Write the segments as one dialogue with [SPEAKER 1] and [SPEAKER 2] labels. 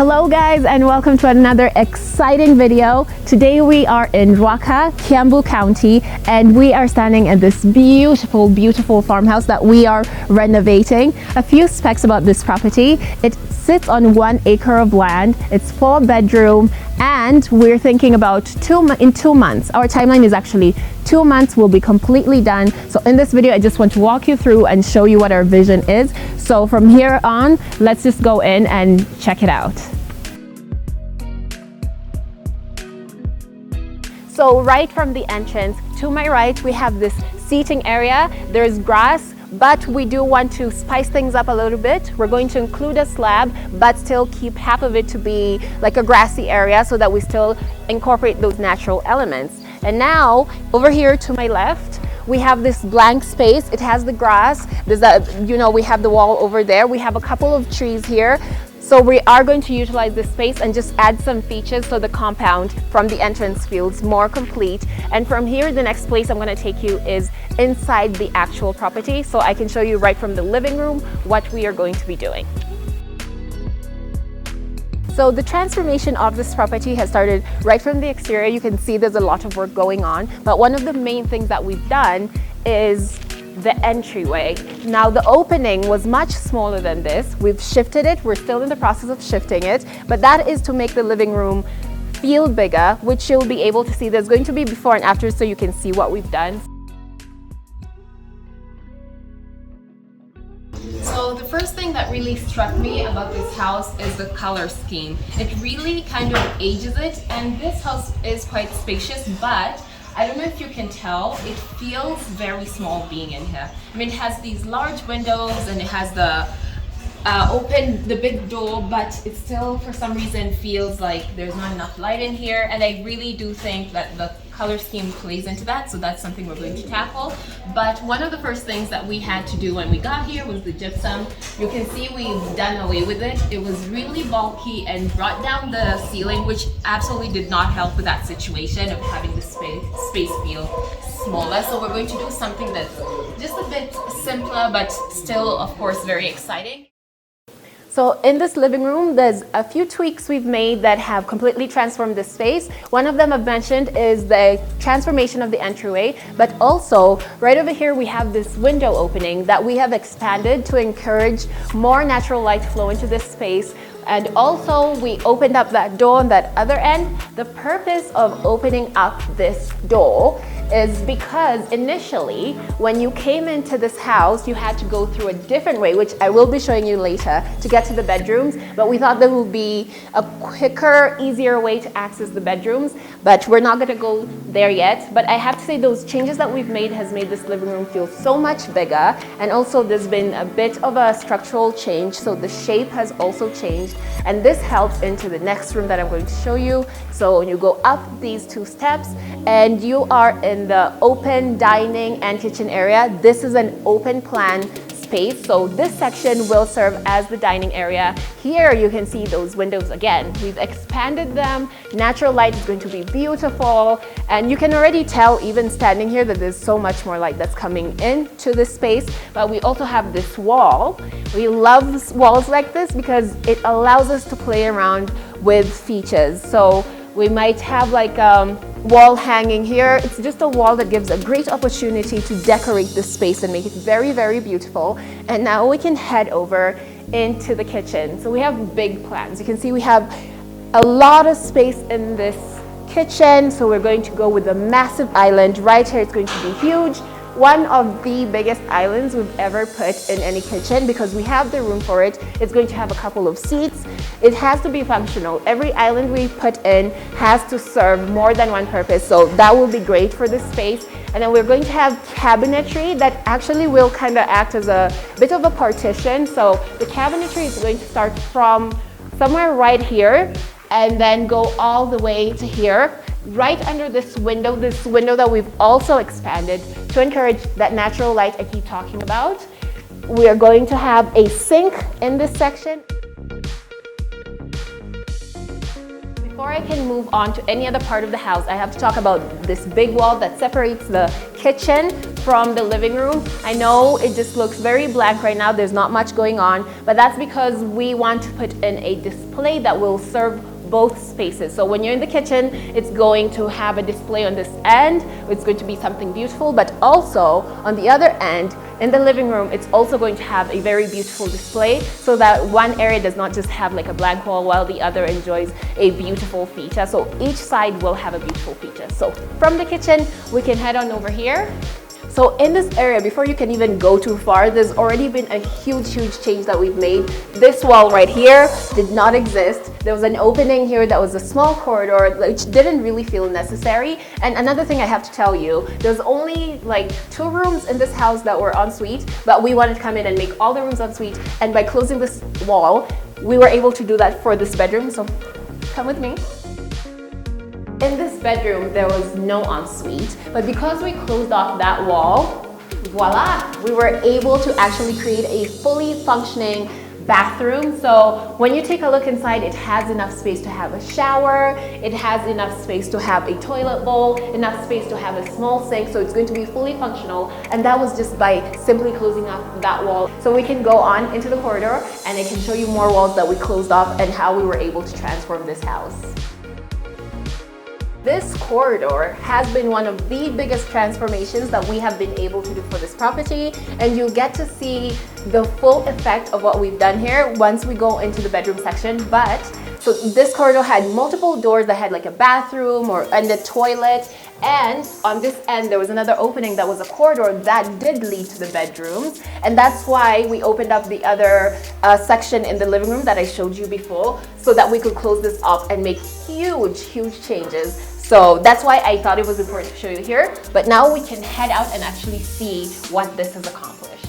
[SPEAKER 1] Hello guys, and welcome to another exciting video. Today we are in Rwaka, Kiambu County, and we are standing at this beautiful farmhouse that we are renovating. A few specs about this property: it sits on 1 acre of land, it's 4-bedroom, and we're thinking about in 2 months. Our timeline is actually 2 months will be completely done. So in this video I just want to walk you through and show you what our vision is. So from here on, let's just go in and check it out. So right from the entrance, to my right we have this seating area. There's grass, but we do want to spice things up a little bit. We're going to include a slab, but still keep half of it to be like a grassy area so that we still incorporate those natural elements. And now over here to my left, we have this blank space. It has the grass. There's we have the wall over there. We have a couple of trees here. So we are going to utilize this space and just add some features so the compound from the entrance feels more complete. And from here, the next place I'm going to take you is inside the actual property, so I can show you right from the living room what we are going to be doing. So the transformation of this property has started right from the exterior. You can see there's a lot of work going on, but one of the main things that we've done is the entryway. Now the opening was much smaller than this. We've shifted it. We're still in the process of shifting it, but that is to make the living room feel bigger, which you'll be able to see. There's going to be before and after so you can see what we've done. So the first thing that really struck me about this house is the color scheme. It really kind of ages it, and this house is quite spacious, but I don't know if you can tell, it feels very small being in here. I mean, it has these large windows and it has the the big door, but it still for some reason feels like there's not enough light in here, and I really do think that the color scheme plays into that, so that's something we're going to tackle. But one of the first things that we had to do when we got here was the gypsum. You can see we've done away with it. It was really bulky and brought down the ceiling, which absolutely did not help with that situation of having the space feel smaller. So we're going to do something that's just a bit simpler, but still, of course, very exciting. So in this living room, there's a few tweaks we've made that have completely transformed this space. One of them I've mentioned is the transformation of the entryway, but also right over here we have this window opening that we have expanded to encourage more natural light flow into this space. And also we opened up that door on that other end. The purpose of opening up this door is because initially when you came into this house you had to go through a different way, which I will be showing you later, to get to the bedrooms, but we thought there would be a quicker, easier way to access the bedrooms, but we're not going to go there yet. But I have to say those changes that we've made has made this living room feel so much bigger, and also there's been a bit of a structural change, so the shape has also changed, and this helps into the next room that I'm going to show you. So when you go up these 2 steps and you are in the open dining and kitchen area, this is an open plan space, so this section will serve as the dining area. Here you can see those windows again. We've expanded them. Natural light is going to be beautiful, and you can already tell even standing here that there's so much more light that's coming into this space. But we also have this wall. We love walls like this because it allows us to play around with features. So we might have like wall hanging here. It's just a wall that gives a great opportunity to decorate this space and make it very, very beautiful. And now we can head over into the kitchen. So we have big plans. You can see we have a lot of space in this kitchen. So we're going to go with a massive island right here. It's going to be huge. One of the biggest islands we've ever put in any kitchen because we have the room for it. It's going to have a couple of seats. It has to be functional. Every island we put in has to serve more than one purpose, so that will be great for this space. And then we're going to have cabinetry that actually will kind of act as a bit of a partition. So the cabinetry is going to start from somewhere right here and then go all the way to here, right under this window that we've also expanded to encourage that natural light I keep talking about. We are going to have a sink in this section. Before I can move on to any other part of the house, I have to talk about this big wall that separates the kitchen from the living room. I know it just looks very blank right now, there's not much going on, but that's because we want to put in a display that will serve both spaces. So when you're in the kitchen, it's going to have a display on this end. It's going to be something beautiful, but also on the other end, in the living room, it's also going to have a very beautiful display so that one area does not just have like a blank wall while the other enjoys a beautiful feature. So each side will have a beautiful feature. So from the kitchen, we can head on over here. So in this area, before you can even go too far, there's already been a huge change that we've made. This wall right here did not exist. There was an opening here that was a small corridor, which didn't really feel necessary. And another thing I have to tell you, there's only like 2 rooms in this house that were ensuite, but we wanted to come in and make all the rooms ensuite. And by closing this wall, we were able to do that for this bedroom. So come with me. In this bedroom, there was no ensuite, but because we closed off that wall, voila, we were able to actually create a fully functioning bathroom. So when you take a look inside, it has enough space to have a shower, it has enough space to have a toilet bowl, enough space to have a small sink, so it's going to be fully functional. And that was just by simply closing off that wall. So we can go on into the corridor and I can show you more walls that we closed off and how we were able to transform this house. This corridor has been one of the biggest transformations that we have been able to do for this property, and you'll get to see the full effect of what we've done here once we go into the bedroom section. But so this corridor had multiple doors that had like a bathroom and a toilet, and on this end there was another opening that was a corridor that did lead to the bedrooms, and that's why we opened up the other section in the living room that I showed you before, so that we could close this up and make huge changes. So that's why I thought it was important to show you here. But now we can head out and actually see what this has accomplished.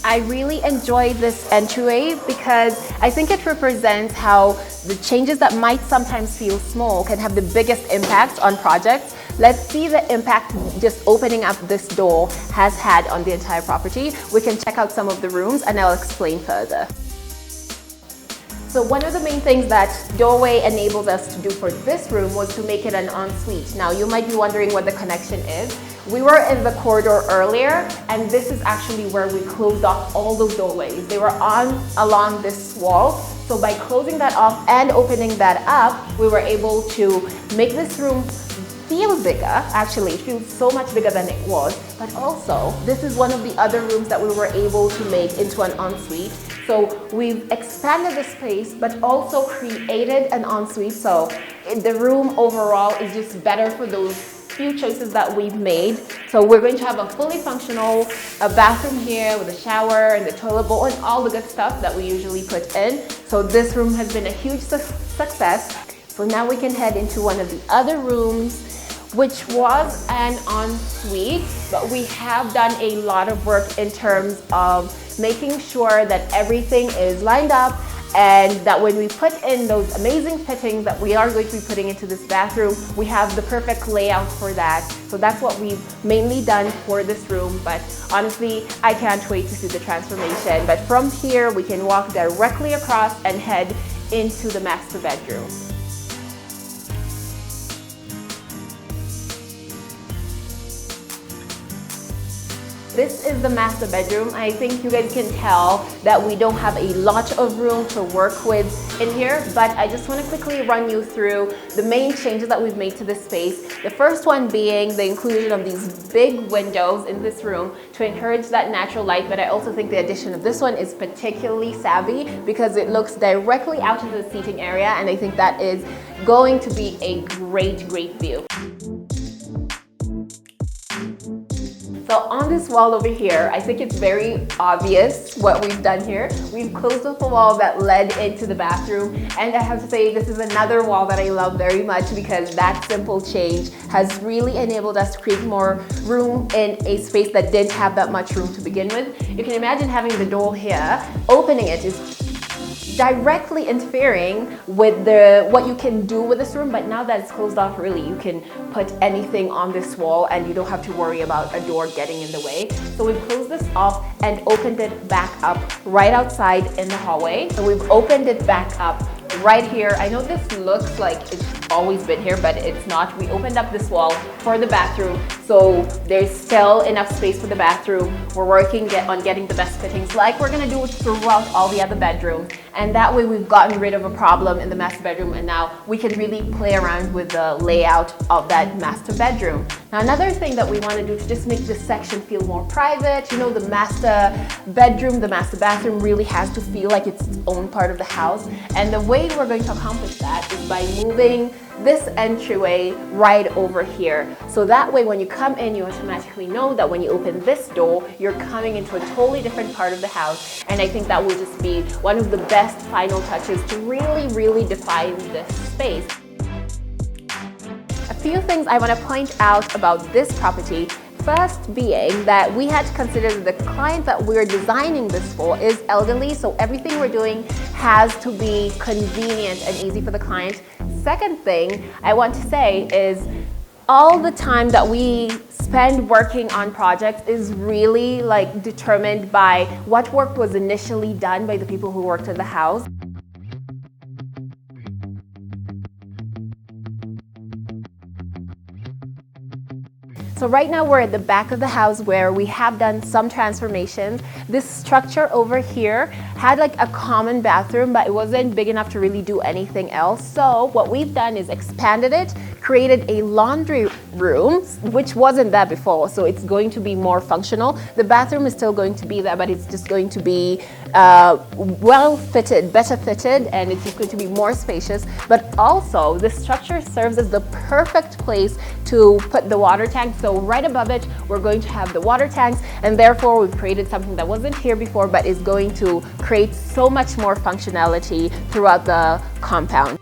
[SPEAKER 1] I really enjoy this entryway because I think it represents how the changes that might sometimes feel small can have the biggest impact on projects. Let's see the impact just opening up this door has had on the entire property. We can check out some of the rooms and I'll explain further. So one of the main things that doorway enabled us to do for this room was to make it an ensuite. Now you might be wondering what the connection is. We were in the corridor earlier, and this is actually where we closed off all those doorways. They were along this wall. So by closing that off and opening that up, we were able to make this room feel bigger. Actually, it feels so much bigger than it was. But also, this is one of the other rooms that we were able to make into an ensuite. So we've expanded the space, but also created an ensuite. So the room overall is just better for those few choices that we've made. So we're going to have a fully functional bathroom here with a shower and the toilet bowl and all the good stuff that we usually put in. So this room has been a huge success. So now we can head into one of the other rooms, which was an ensuite, but we have done a lot of work in terms of making sure that everything is lined up and that when we put in those amazing fittings that we are going to be putting into this bathroom, we have the perfect layout for that. So that's what we've mainly done for this room, but honestly, I can't wait to see the transformation. But from here, we can walk directly across and head into the master bedroom. This is the master bedroom. I think you guys can tell that we don't have a lot of room to work with in here, but I just want to quickly run you through the main changes that we've made to this space. The first one being the inclusion of these big windows in this room to encourage that natural light, but I also think the addition of this one is particularly savvy because it looks directly out into the seating area, and I think that is going to be a great view. So on this wall over here, I think it's very obvious what we've done here. We've closed off a wall that led into the bathroom, and I have to say this is another wall that I love very much because that simple change has really enabled us to create more room in a space that didn't have that much room to begin with. You can imagine having the door here, opening it is directly interfering with what you can do with this room. But now that it's closed off, really, you can put anything on this wall and you don't have to worry about a door getting in the way. So we've closed this off and opened it back up right outside in the hallway. So we've opened it back up right here. I know this looks like it's always been here, but it's not. We opened up this wall for the bathroom, so there's still enough space for the bathroom. We're working on getting the best fittings like we're gonna do throughout all the other bedrooms, and that way we've gotten rid of a problem in the master bedroom, and now we can really play around with the layout of that master bedroom. Now, another thing that we want to do is just make this section feel more private. You know, the master bedroom, the master bathroom really has to feel like it's its own part of the house, and the way we're going to accomplish that is by moving this entryway right over here. So that way when you come in, you automatically know that when you open this door, you're coming into a totally different part of the house. And I think that will just be one of the best final touches to really define this space. A few things I want to point out about this property. First being that we had to consider that the client that we're designing this for is elderly, so everything we're doing has to be convenient and easy for the client. Second thing I want to say is all the time that we spend working on projects is really like determined by what work was initially done by the people who worked in the house. So right now we're at the back of the house where we have done some transformations. This structure over here had like a common bathroom, but it wasn't big enough to really do anything else. So what we've done is expanded it, created a laundry room, which wasn't there before, so it's going to be more functional. The bathroom is still going to be there, but it's just going to be well fitted, better fitted, and it's just going to be more spacious. But also, this structure serves as the perfect place to put the water tank. So right above it, we're going to have the water tanks, and therefore we've created something that wasn't here before, but is going to create so much more functionality throughout the compound.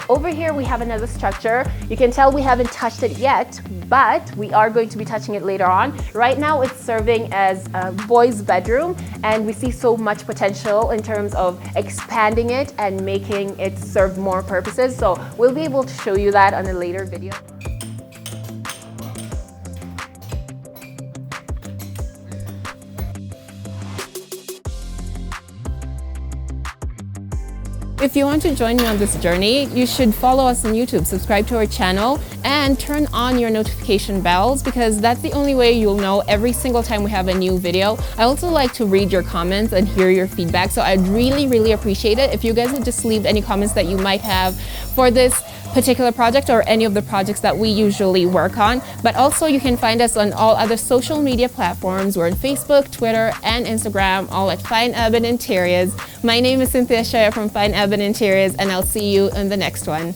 [SPEAKER 1] Over here we have another structure. You can tell we haven't touched it yet, but we are going to be touching it later on. Right now it's serving as a boys' bedroom, and we see so much potential in terms of expanding it and making it serve more purposes. So we'll be able to show you that on a later video. If you want to join me on this journey, you should follow us on YouTube, subscribe to our channel, and turn on your notification bells, because that's the only way you'll know every single time we have a new video. I also like to read your comments and hear your feedback, so I'd really appreciate it if you guys would just leave any comments that you might have for this particular project or any of the projects that we usually work on. But also you can find us on all other social media platforms. We're on Facebook, Twitter, and Instagram, all at Fine Urban Interiors. My name is Cynthia Shaya from Fine Urban Interiors, and I'll see you in the next one.